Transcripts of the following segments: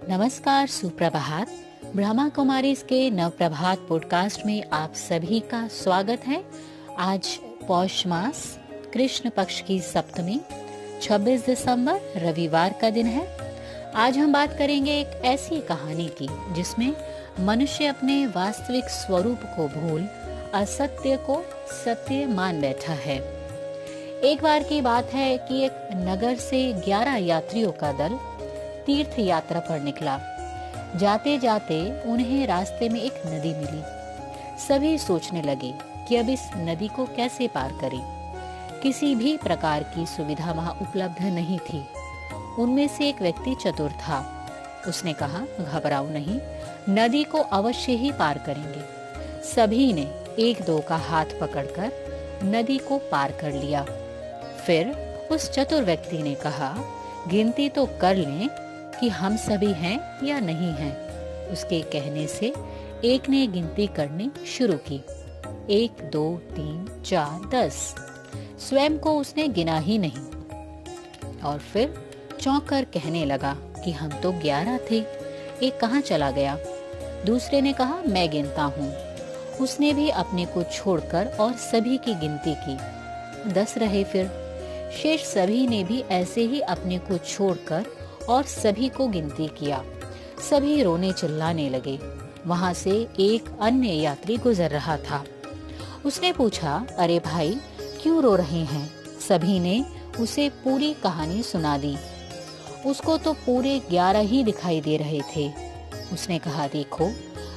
नमस्कार, सुप्रभात। ब्रह्मा कुमारीज के नवप्रभात पॉडकास्ट में आप सभी का स्वागत है। आज पौष मास कृष्ण पक्ष की सप्तमी 26 दिसंबर रविवार का दिन है। आज हम बात करेंगे एक ऐसी कहानी की जिसमें मनुष्य अपने वास्तविक स्वरूप को भूल असत्य को सत्य मान बैठा है। एक बार की बात है कि एक नगर से 11 यात्रियों का दल तीर्थ यात्रा पर निकला। जाते जाते उन्हें रास्ते में एक नदी मिली। सभी सोचने लगे कि अब इस नदी को कैसे पार करें। किसी भी प्रकार की सुविधा वहां उपलब्ध नहीं थी। उनमें से एक व्यक्ति चतुर था। उसने कहा, घबराओ नहीं, नदी को अवश्य ही पार करेंगे। सभी ने एक दो का हाथ पकड़कर नदी को पार कर लिया। फिर उस चतुर व्यक्ति ने कहा, गिनती तो कर लें कि हम सभी हैं या नहीं हैं। उसके कहने से एक ने गिनती करनी शुरू की। 1 2 3 4 10। स्वयं को उसने गिना ही नहीं और फिर चौंक कर कहने लगा कि हम तो 11 थे, एक कहाँ चला गया। दूसरे ने कहा, मैं गिनता हूँ। उसने भी अपने को छोड़कर और सभी की गिनती की। 10 रहे। फिर शेष सभी ने भी ऐसे ही अपने को छोड़कर और सभी को गिनती किया। सभी रोने चिल्लाने लगे। वहां से एक अन्य यात्री गुजर रहा था। उसने पूछा, अरे भाई, क्यों रो रहे हैं? सभी ने उसे पूरी कहानी सुना दी। उसको तो पूरे 11 ही दिखाई दे रहे थे। उसने कहा, देखो,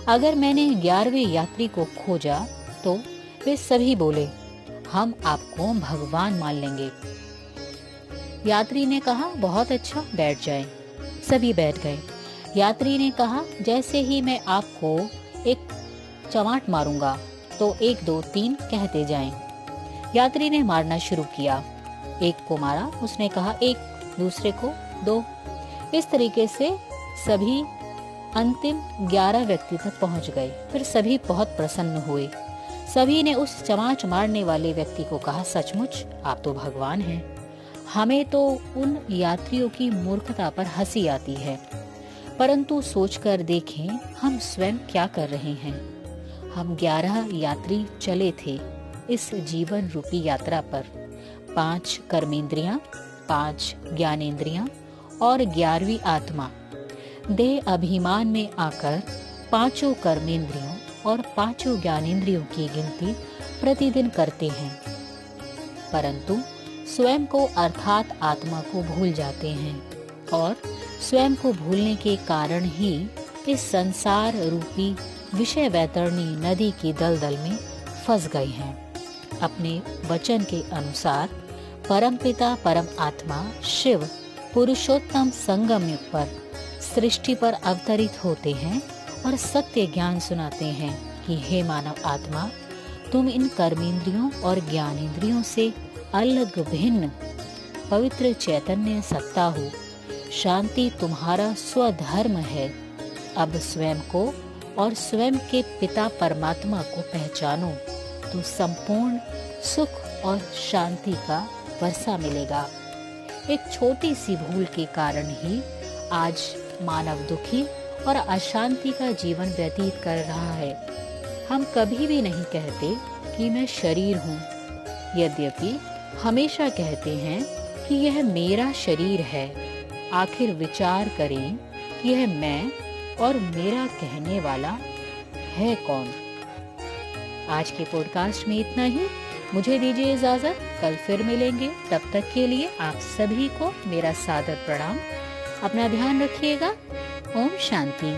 अगर मैंने 11वें यात्री को खोजा तो वे सभी बोले, हम आपको भगवान मान लेंगे। यात्री ने कहा, बहुत अच्छा, बैठ जाएं। सभी बैठ गए। यात्री ने कहा, जैसे ही मैं आपको एक चमाट मारूंगा तो 1 2 3 कहते जाएं। यात्री ने मारना शुरू किया। एक को मारा। उसने कहा 1, दूसरे को 2। इस तरीके से सभी अंतिम 11 व्यक्ति तक पहुंच गए। फिर सभी बहुत प्रसन्न हुए। सभी ने उस चमाट मारने वाले व्यक्ति को कहा, सचमुच आप तो भगवान हैं। हमें तो उन यात्रियों की मूर्खता पर हंसी आती है, परंतु सोचकर देखें हम स्वयं क्या कर रहे हैं। हम 11 यात्री चले थे इस जीवन रूपी यात्रा पर। 5 कर्मेंद्रियां, 5 ज्ञानेंद्रियां और 11वीं आत्मा। देह अभिमान में आकर 5 कर्मेंद्रियों और 5 ज्ञानेंद्रियों की गिनती प्रतिदिन करते हैं, परंतु स्वयं को अर्थात आत्मा को भूल जाते हैं और स्वयं को भूलने के कारण ही इस संसार रूपी विषय वैतरणी नदी की दलदल में फंस गए हैं। अपने वचन के अनुसार परमपिता परम आत्मा शिव पुरुषोत्तम संगम युग पर सृष्टि पर अवतरित होते हैं और सत्य ज्ञान सुनाते हैं कि हे मानव आत्मा, तुम इन कर्मेंद्रियों और ज्ञानेंद्रियों से अलग भिन्न पवित्र चैतन्य सत्ता हो। शांति तुम्हारा स्वधर्म है। अब स्वयं को और स्वयं के पिता परमात्मा को पहचानो तो संपूर्ण सुख और शांति का वर्षा मिलेगा। एक छोटी सी भूल के कारण ही आज मानव दुखी और अशांति का जीवन व्यतीत कर रहा है। हम कभी भी नहीं कहते कि मैं शरीर हूँ, यद्यपि हमेशा कहते हैं कि यह मेरा शरीर है। आखिर विचार करें कि यह मैं और मेरा कहने वाला है कौन। आज के पॉडकास्ट में इतना ही। मुझे दीजिए इजाजत। कल फिर मिलेंगे। तब तक के लिए आप सभी को मेरा सादर प्रणाम। अपना ध्यान रखिएगा। ओम शांति।